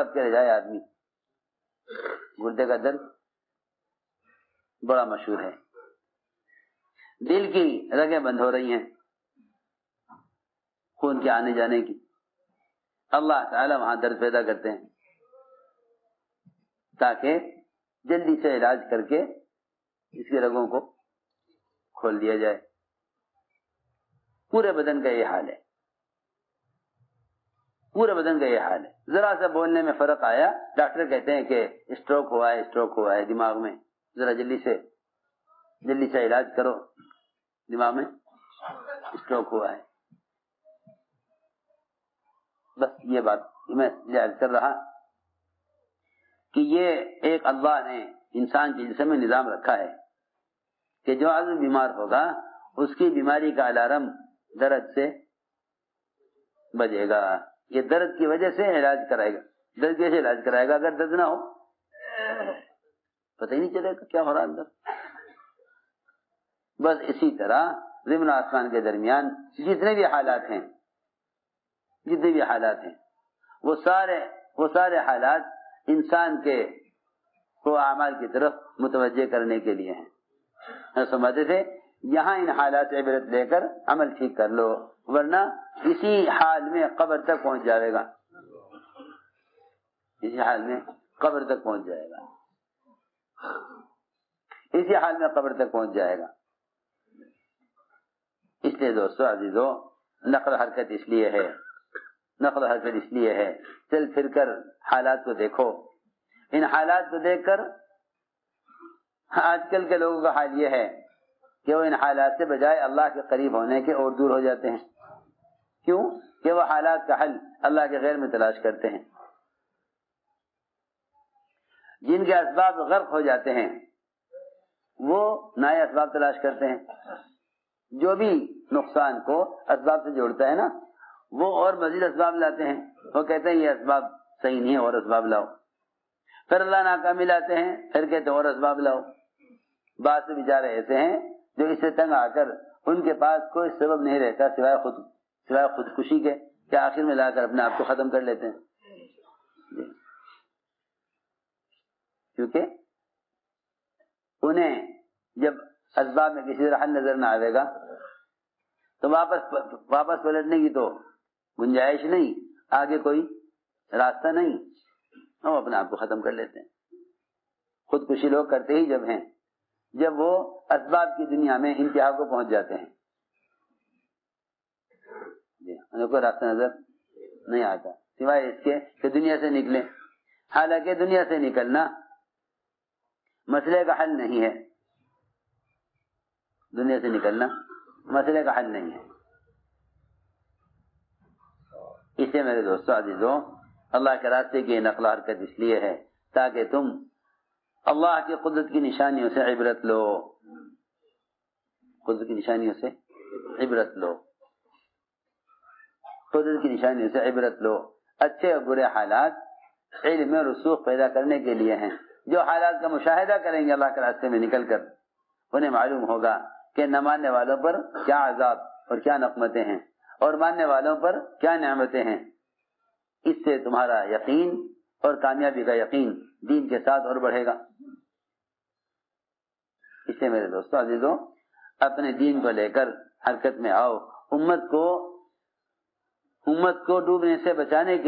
تڑپ کے رہ جائے آدمی. گردے کا درد بڑا مشہور ہے. دل کی رگیں بند ہو رہی ہیں خون کے آنے جانے کی. اللہ تعالی وہاں درد پیدا کرتے ہیں تاکہ جلدی سے علاج کر کے اس کے رگوں کو کھول دیا جائے. پورے بدن کا یہ حال ہے. پورے بدن کا یہ حال ہے. ذرا سا بولنے میں فرق آیا ڈاکٹر کہتے ہیں کہ اسٹروک ہوا ہے دماغ میں, ذرا جلدی سے علاج کرو, دماغ میں اسٹروک ہوا ہے. بس یہ بات میں عرض کر رہا کہ یہ ایک اللہ نے انسان کے جسم میں نظام رکھا ہے کہ جو عضو بیمار ہوگا اس کی بیماری کا الارم درد سے بجے گا. یہ درد کی وجہ سے علاج کرائے گا. درد کیسے علاج کرائے گا؟ اگر درد نہ ہو پتہ ہی نہیں چلے گا کیا ہو رہا اندر. بس اسی طرح زمین و آسمان کے درمیان جتنے بھی حالات ہیں وہ سارے حالات انسان کے کو اعمال کی طرف متوجہ کرنے کے لیے ہیں. سمجھتے تھے یہاں ان حالات سے عبرت لے کر عمل ٹھیک کر لو, ورنہ اسی حال میں قبر تک پہنچ جائے گا. اسی حال میں قبر تک پہنچ جائے گا. اسی حال میں قبر تک پہنچ جائے گا. اس لیے دوستو عزیزو, نقل حرکت اس لیے ہے چل پھر کر حالات کو دیکھو. ان حالات کو دیکھ کر آج کل کے لوگوں کا حال یہ ہے کہ وہ ان حالات سے بجائے اللہ کے قریب ہونے کے اور دور ہو جاتے ہیں. کیوں؟ کہ وہ حالات کا حل اللہ کے غیر میں تلاش کرتے ہیں. جن کے اسباب غرق ہو جاتے ہیں وہ نئے اسباب تلاش کرتے ہیں. جو بھی نقصان کو اسباب سے جوڑتا ہے نا, وہ اور مزید اسباب لاتے ہیں. وہ کہتے ہیں یہ اسباب صحیح نہیں ہے, اور اسباب لاؤ. پھر اللہ ناکامی لاتے ہیں, پھر کہتے ہیں اور اسباب لاؤ. بعض سے بیچارے ایسے ہیں جو اس سے تنگ آ کر ان کے پاس کوئی سبب نہیں رہتا سوائے خودکشی کے, کہ آخر میں لا کر اپنے آپ کو ختم کر لیتے ہیں. کیونکہ انہیں جب اسباب میں کسی طرح حل نظر نہ آئے گا تو واپس پلٹنے کی تو گنجائش نہیں, آگے کوئی راستہ نہیں, وہ اپنے آپ کو ختم کر لیتے ہیں. خودکشی لوگ کرتے ہی جب ہیں جب وہ اسباب کی دنیا میں انتہا کو پہنچ جاتے ہیں. انہیں کوئی راستہ نظر نہیں آتا سوائے اس کے کہ دنیا سے نکلیں. حالانکہ دنیا سے نکلنا مسئلے کا حل نہیں ہے. دنیا سے نکلنا مسئلے کا حل نہیں ہے. اس سے میرے دوستو عزیزوں, اللہ کے راستے کی نقل حرکت اس لیے ہے تاکہ تم اللہ کی قدرت کی نشانیوں سے عبرت لو. قدرت کی نشانیوں سے عبرت لو. قدرت کی نشانیوں سے عبرت لو. اچھے اور برے حالات علم میں رسوخ پیدا کرنے کے لیے ہیں. جو حالات کا مشاہدہ کریں گے اللہ کے راستے میں نکل کر, انہیں معلوم ہوگا کہ نہ ماننے والوں پر کیا عذاب اور کیا نقمتیں ہیں, اور ماننے والوں پر کیا نعمتیں ہیں. اس سے تمہارا یقین اور کامیابی کا یقین دین کے ساتھ اور بڑھے گا. اس سے میرے دوستو عزیزوں, اپنے دین کو لے کر حرکت میں آؤ. امت کو ڈوبنے سے بچانے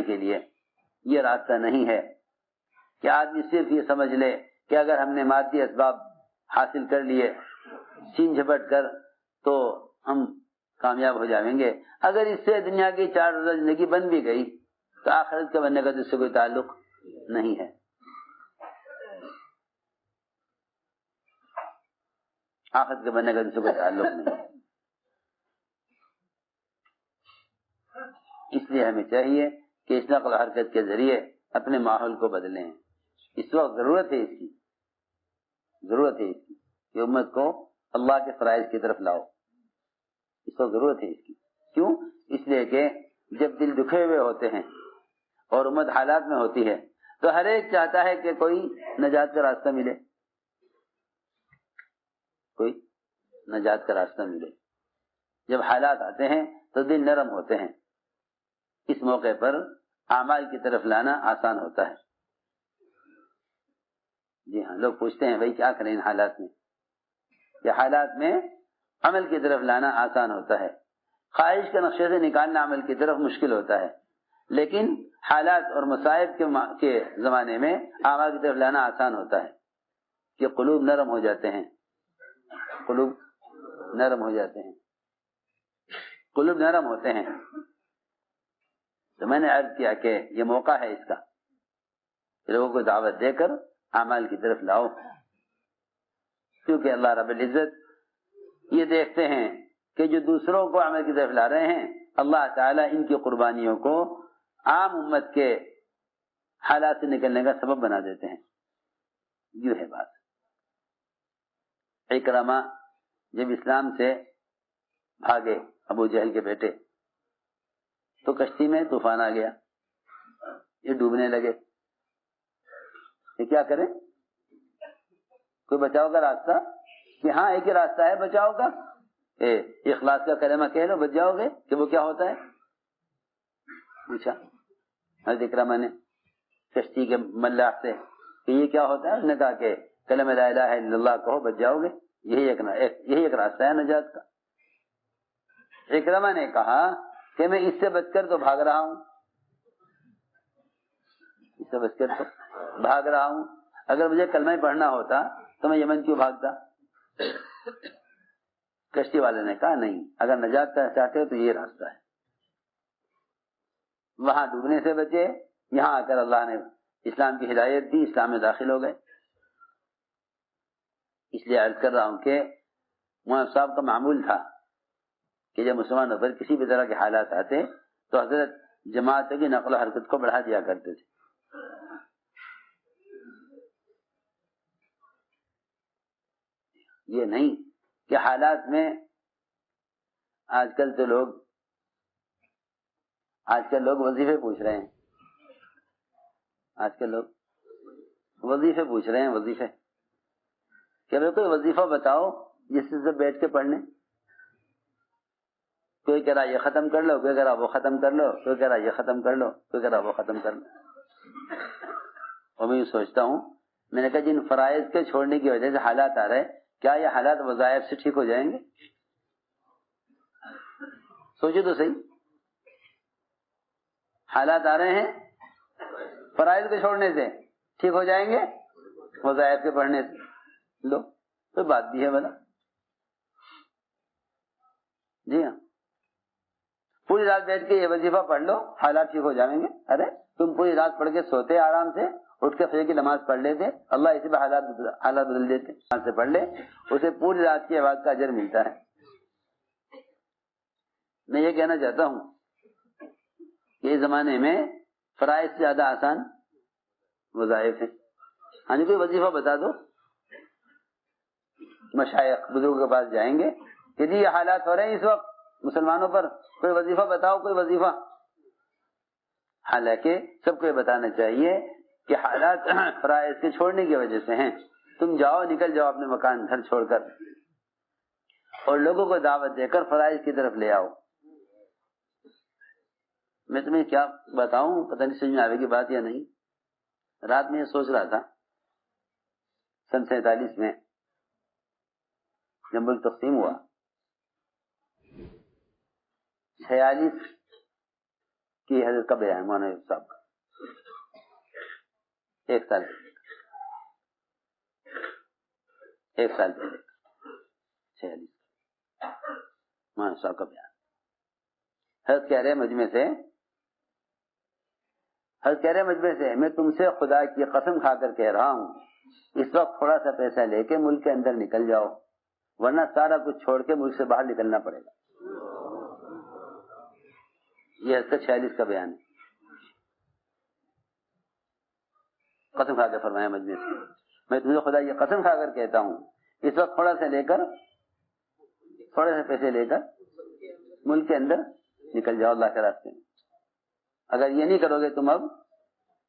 کے لیے یہ راستہ نہیں ہے کہ آدمی صرف یہ سمجھ لے کہ اگر ہم نے مادی اسباب حاصل کر لیے چھین جھپٹ کر تو ہم کامیاب ہو جائیں گے. اگر اس سے دنیا کی 4 روزہ زندگی بن بھی گئی تو آخرت کے بننے کا تو اس سے کوئی تعلق نہیں ہے. آخرت کے بننے کا اس سے کوئی تعلق نہیں ہے. اس لیے ہمیں چاہیے کہ اس نقل حرکت کے ذریعے اپنے ماحول کو بدلیں. اس وقت ضرورت ہے اس کی کہ امت کو اللہ کے فرائض کی طرف لاؤ. اس کو ضرورت ہے اس کی. کیوں؟ اس لیے کہ جب دل دکھے ہوئے ہوتے ہیں اور امت حالات میں ہوتی ہے تو ہر ایک چاہتا ہے کہ کوئی نجات کا راستہ ملے. جب حالات آتے ہیں تو دل نرم ہوتے ہیں. اس موقع پر اعمال کی طرف لانا آسان ہوتا ہے. جی ہاں، لوگ پوچھتے ہیں بھائی کیا کریں ان حالات میں. یہ حالات میں عمل کی طرف لانا آسان ہوتا ہے. خواہش کے نقشے سے نکالنا عمل کی طرف مشکل ہوتا ہے، لیکن حالات اور مصائب کے زمانے میں اعمال کی طرف لانا آسان ہوتا ہے کہ قلوب نرم ہو جاتے ہیں. قلوب نرم ہو جاتے ہیں، قلوب نرم ہوتے ہیں. تو میں نے عرض کیا کہ یہ موقع ہے اس کا، لوگوں کو دعوت دے کر اعمال کی طرف لاؤ، کیونکہ اللہ رب العزت یہ دیکھتے ہیں کہ جو دوسروں کو عمل کی طرف لا رہے ہیں، اللہ تعالیٰ ان کی قربانیوں کو عام امت کے حالات سے نکلنے کا سبب بنا دیتے ہیں. یوں ہے بات. اکرمہ جب اسلام سے بھاگے، ابو جہل کے بیٹے، تو کشتی میں طوفان آ گیا، یہ ڈوبنے لگے. یہ کیا کریں؟ کوئی بچاؤ کا راستہ؟ کہ ہاں ایک ہی راستہ ہے بچاؤ کا، اخلاص کا کلمہ کہہ لو بچ جاؤ گے. کہ وہ کیا ہوتا ہے؟ پوچھا حضرت اکرمہ نے کشتی کے ملاح سے کہ یہ کیا ہوتا ہے. اس نے کہا کہ کلمہ لا الہ الا اللہ کہو بچ جاؤ گے، یہی ایک راستہ ہے نجات کا. اکرمہ نے کہا کہ میں اس سے بچ کر تو بھاگ رہا ہوں، اس سے بچ کر تو بھاگ رہا ہوں، اگر مجھے کلمہ پڑھنا ہوتا تو میں یمن کیوں بھاگتا. کشتی والے نے کہا نہیں، اگر نجات چاہتے ہو تو یہ راستہ ہے. وہاں ڈوبنے سے بچے، یہاں آ کر اللہ نے اسلام کی ہدایت دی، اسلام میں داخل ہو گئے. اس لیے عرض کر رہا ہوں کہ مولانا صاحب کا معمول تھا کہ جب مسلمانوں پر کسی بھی طرح کے حالات آتے تو حضرت جماعت کی نقل و حرکت کو بڑھا دیا کرتے تھے. یہ نہیں کہ حالات میں آج کل لوگ وظیفے پوچھ رہے ہیں. آج کل لوگ وظیفے پوچھ رہے ہیں، وظیفے کہ کوئی وظیفہ بتاؤ جس سے بیٹھ کے پڑھنے. کوئی کہہ رہا یہ ختم کر لو، کوئی کہہ رہا وہ ختم کر لو، کوئی کہہ رہا یہ ختم کر لو، کوئی کہہ رہا وہ ختم کر لو. اور میں یہ سوچتا ہوں، میں نے کہا جن فرائض کے چھوڑنے کی وجہ سے حالات آ رہے، کیا یہ حالات وظائف سے ٹھیک ہو جائیں گے؟ سوچو تو صحیح. حالات آ رہے ہیں فرائض کے چھوڑنے سے، ٹھیک ہو جائیں گے وظائف کے پڑھنے سے؟ لو تو بات بھی ہے بنا. جی ہاں، پوری رات بیٹھ کے یہ وظیفہ پڑھ لو حالات ٹھیک ہو جائیں گے. ارے تم پوری رات پڑھ کے سوتے آرام سے، اٹھ کے فجر کی نماز پڑھ لیتے، اللہ اسی پہ حالات بدل دیتے. نماز سے پڑھ لے، اسے پوری رات کی عبادت کا اجر ملتا ہے. میں یہ کہنا چاہتا ہوں کہ اس زمانے میں فرائض سے زیادہ آسان وظائف ہیں. ہاں جی، کوئی وظیفہ بتا دو، مشائخ بزرگوں کے پاس جائیں گے کہ جی یہ حالات ہو رہے ہیں اس وقت مسلمانوں پر، کوئی وظیفہ بتاؤ، کوئی وظیفہ. حالانکہ سب کو یہ بتانا چاہیے کہ حالات فرائض کے چھوڑنے کی وجہ سے ہیں. تم جاؤ، نکل جاؤ اپنے مکان گھر چھوڑ کر اور لوگوں کو دعوت دے کر فرائض کی طرف لے آؤ. میں تمہیں کیا بتاؤں، پتہ نہیں سمجھ میں آئے گی بات یا نہیں. رات میں یہ سوچ رہا تھا، سن 47 میں جب ملک تقسیم ہوا، 46 کی حضرت کا بیان مولانا صاحب کا، ایک سال پہلے 46 مولانا صاحب کا بیان. حضرت کہہ رہے مجمع سے میں تم سے خدا کی قسم کھا کر کہہ رہا ہوں، اس وقت تھوڑا سا پیسہ لے کے ملک کے اندر نکل جاؤ، ورنہ سارا کچھ چھوڑ کے ملک سے باہر نکلنا پڑے گا. یہ حضرت 46 کا بیان ہے. قسم کھا کے فرمایا مجمع سے، میں تمہیں خدا کی قسم کھا کر کہتا ہوں، اس وقت تھوڑے سے پیسے لے کر ملک کے اندر نکل جاؤ اللہ کے راستے میں. اگر یہ نہیں کرو گے تم اب،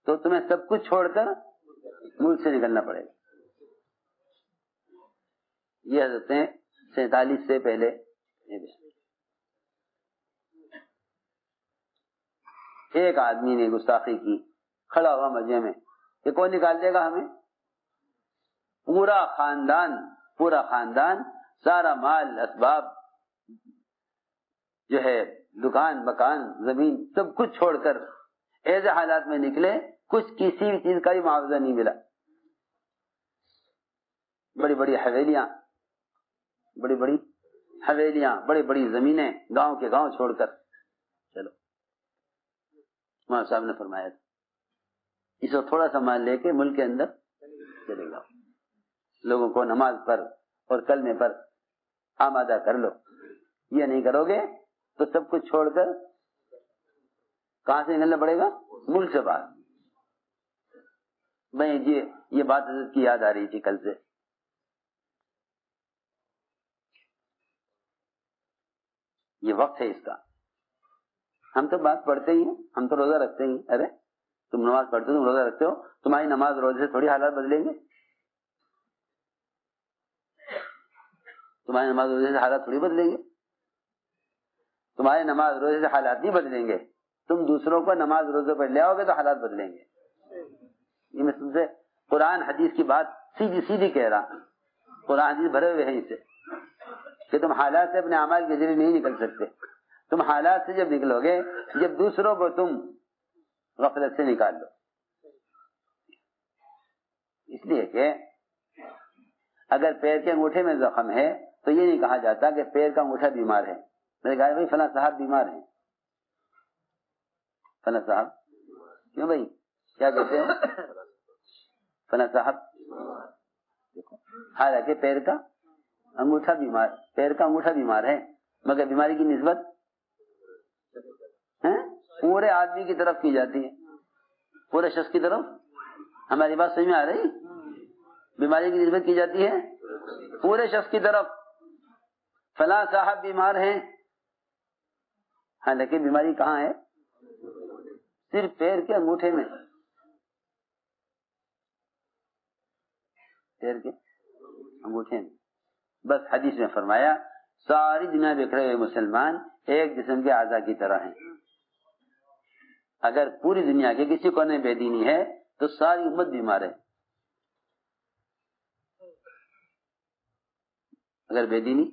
تو تمہیں سب کچھ چھوڑ کر ملک سے نکلنا پڑے گا. یہ حضرت 47 سے پہلے. ایک آدمی نے گستاخی کی، کھڑا ہوا مجمع میں، کہ کون نکال دے گا ہمیں؟ پورا خاندان سارا مال اسباب جو ہے، دکان مکان زمین سب کچھ چھوڑ کر ایسے حالات میں نکلے، کچھ کسی بھی چیز کا بھی معاوضہ نہیں ملا. بڑی بڑی حویلیاں، بڑی بڑی زمینیں، گاؤں کے گاؤں چھوڑ کر چلو. مولانا صاحب نے فرمایا تھا اس وقت تھوڑا سا مال لے کے ملک کے اندر چلے گا، لوگوں کو نماز پر اور کلمے پر آمادہ کر لو. یہ نہیں کرو گے تو سب کچھ چھوڑ کر کہاں سے نکلنا پڑے گا؟ ملک سے باہر. میں یہ بات حضرت کی یاد آ رہی تھی کل سے. یہ وقت ہے اس کا. ہم تو بات پڑھتے ہی ہیں، ہم تو روزہ رکھتے ہی. ارے تم نماز پڑھتے ہو، تم روزہ رکھتے ہو، تمہاری نماز روزے سے تھوڑی حالات بدلیں گے. تمہاری نماز روزے سے حالات تھوڑی بدلیں گے. تمہاری نماز روزے سے حالات نہیں بدلیں گے. تم دوسروں کو نماز روزے پر لے آؤ گے تو حالات بدلیں گے. یہ میں تم سے قرآن حدیث کی بات سیدھی کہہ رہا. قرآن حدیث بھرے ہوئے ہیں اس سے کہ تم حالات سے اپنے اعمال کے ذریعے نہیں نکل سکتے. تم حالات سے جب نکلو گے جب دوسروں کو تم غفلت سے نکال لو. اس لیے کہ اگر پیر کے انگوٹھے میں زخم ہے تو یہ نہیں کہا جاتا کہ پیر کا انگوٹھا بیمار ہے. میں نے کہا بھائی فلاں صاحب بیمار ہیں. فلاں صاحب کیوں بھائی کیا کہتے ہیں؟ فلاں صاحب دیکھو، حالانکہ پیر کا انگوٹھا بیمار ہے، مگر بیماری کی نسبت پورے آدمی کی طرف کی جاتی ہے، پورے شخص کی طرف. ہماری بات سمجھ میں آ رہی؟ بیماری کی نسبت کی جاتی ہے پورے شخص کی طرف. فلاں صاحب بیمار ہیں، حالانکہ بیماری کہاں ہے؟ صرف پیر کے انگوٹھے میں. پیر کے انگوٹھے میں. بس حدیث میں فرمایا ساری دنیا بکھرے ہوئے مسلمان ایک جسم کے اعضاء کی طرح ہیں. اگر پوری دنیا کے کسی کونے میں بے دینی ہے تو ساری امت بیمار ہے. اگر بے دینی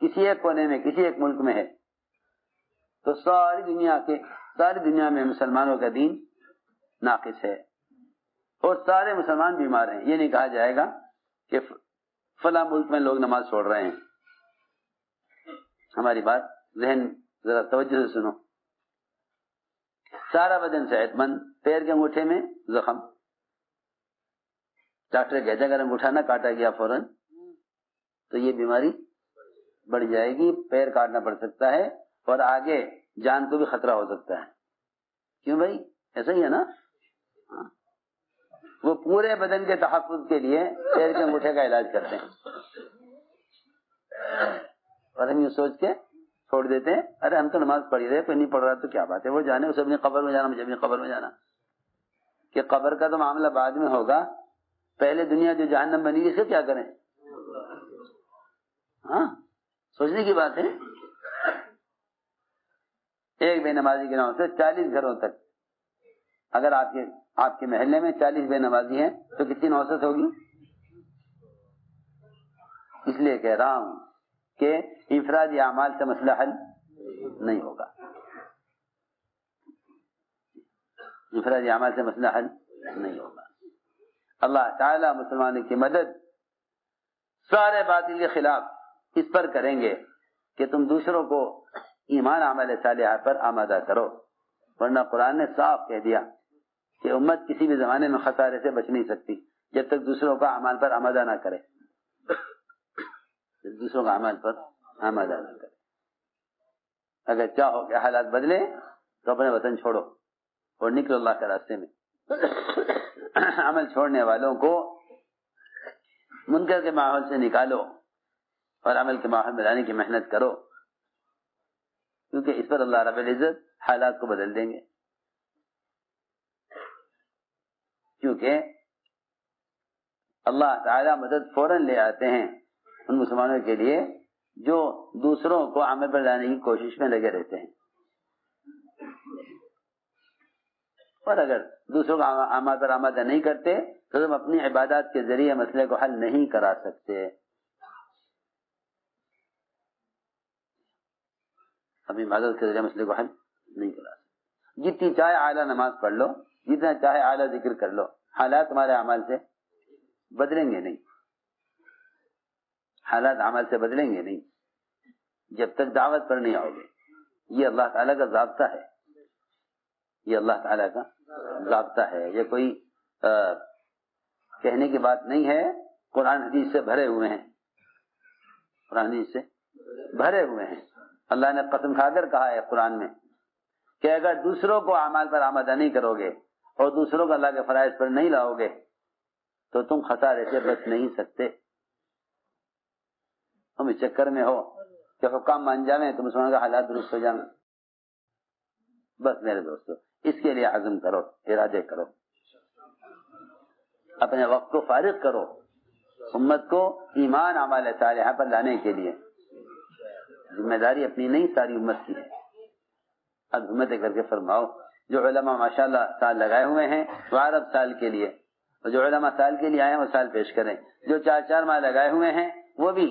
کسی ایک کونے میں کسی ایک ملک میں ہے تو ساری دنیا میں مسلمانوں کا دین ناقص ہے اور سارے مسلمان بیمار ہیں. یہ نہیں کہا جائے گا کہ فلاں ملک میں لوگ نماز چھوڑ رہے ہیں. ہماری بات ذہن ذرا توجہ سے سنو. سارا بدن صحت مند، پیر کے انگوٹھے میں زخم. ڈاکٹر کہتے ہیں اگر انگوٹھا نہ کاٹا گیا فوراً تو یہ بیماری بڑھ جائے گی، پیر کاٹنا پڑ سکتا ہے اور آگے جان کو بھی خطرہ ہو سکتا ہے. کیوں بھائی ایسا ہی ہے نا؟ وہ پورے بدن کے تحفظ کے لیے پیر کے انگوٹھے کا علاج کرتے ہیں اور ہم یہ سوچ کے چھوڑ دیتے ہیں ارے ہم تو نماز پڑھ رہے، کوئی نہیں پڑھ رہا تو کیا بات ہے، وہ جانے اسے اپنی قبر میں جانا، مجھے اپنی قبر میں جانا. کہ قبر کا تو معاملہ بعد میں ہوگا، پہلے دنیا جو جہنم بنی اس کو کیا کریں؟ ہاں سوچنے کی بات ہے. ایک بے نمازی کے نام سے 40 گھروں تک، اگر آپ کے محلے میں 40 بے نمازی ہیں تو کتنی نوسط ہوگی؟ اس لیے کہہ رہا ہوں کہ انفرادی اعمال سے مسئلہ حل نہیں ہوگا. انفرادی اعمال سے مسئلہ حل نہیں ہوگا. اللہ تعالی مسلمانوں کی مدد سارے باطل کے خلاف اس پر کریں گے کہ تم دوسروں کو ایمان عمل صالحہ پر آمادہ کرو. ورنہ قرآن نے صاف کہہ دیا کہ امت کسی بھی زمانے میں خسارے سے بچ نہیں سکتی جب تک دوسروں کا اعمال پر آمادہ نہ کرے. دوسروں کا اعمال پر آمادہ نہ کرے. اگر چاہو کہ حالات بدلے تو اپنے وطن چھوڑو اور نکلو اللہ کے راستے میں. عمل چھوڑنے والوں کو منکر کے ماحول سے نکالو اور عمل کے ماحول میں لانے کی محنت کرو، کیونکہ اس پر اللہ رب العزت حالات کو بدل دیں گے. کیونکہ اللہ تعالی مدد فوراً لے آتے ہیں ان مسلمانوں کے لیے جو دوسروں کو عمل پر لانے کی کوشش میں لگے رہتے ہیں. اور اگر دوسروں کا اعمال پر آمادہ نہیں کرتے تو تم اپنی عبادات کے ذریعے مسئلے کو حل نہیں کرا سکتے. اپنی عبادت کے ذریعے مسئلے کو حل نہیں کرا سکتے. جتنی چاہے اعلیٰ نماز پڑھ لو، جتنا چاہے اعلیٰ ذکر کر لو، حالات تمہارے اعمال سے بدلیں گے نہیں. حالات عمل سے بدلیں گے نہیں جب تک دعوت پر نہیں آؤ گے. یہ اللہ تعالیٰ کا ضابطہ ہے، یہ اللہ تعالیٰ کا ضابطہ ہے. یہ کوئی کہنے کی بات نہیں ہے. قرآن حدیث سے بھرے ہوئے ہیں، قرآن حدیث سے بھرے ہوئے ہیں. اللہ نے قسم کھا کر کہا ہے قرآن میں کہ اگر دوسروں کو اعمال پر آمادہ نہیں کرو گے اور دوسروں کو اللہ کے فرائض پر نہیں لاؤ گے تو تم خسارے سے بچ نہیں سکتے. ہم اس چکر میں ہو کہ حکام مان جائیں تو مسلمانوں کا حالات درست ہو جائیں. بس میرے دوستو اس کے لیے عزم کرو، ارادے کرو، اپنے وقت کو فارغ کرو امت کو ایمان اعمال صالحہ پر لانے کے لیے. ذمہ داری اپنی نہیں ساری امت کی ہے. اب ہمت کر کے فرماؤ جو علماء ماشاءاللہ سال لگائے ہوئے ہیں وہ عرب سال کے لیے، اور جو علماء سال کے لیے آئے ہیں وہ سال پیش کریں. جو 4 ماہ لگائے ہوئے ہیں وہ بھی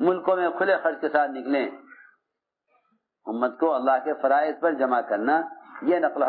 ملکوں میں کھلے خرچ کے ساتھ نکلیں. امت کو اللہ کے فرائض پر جمع کرنا یہ نقل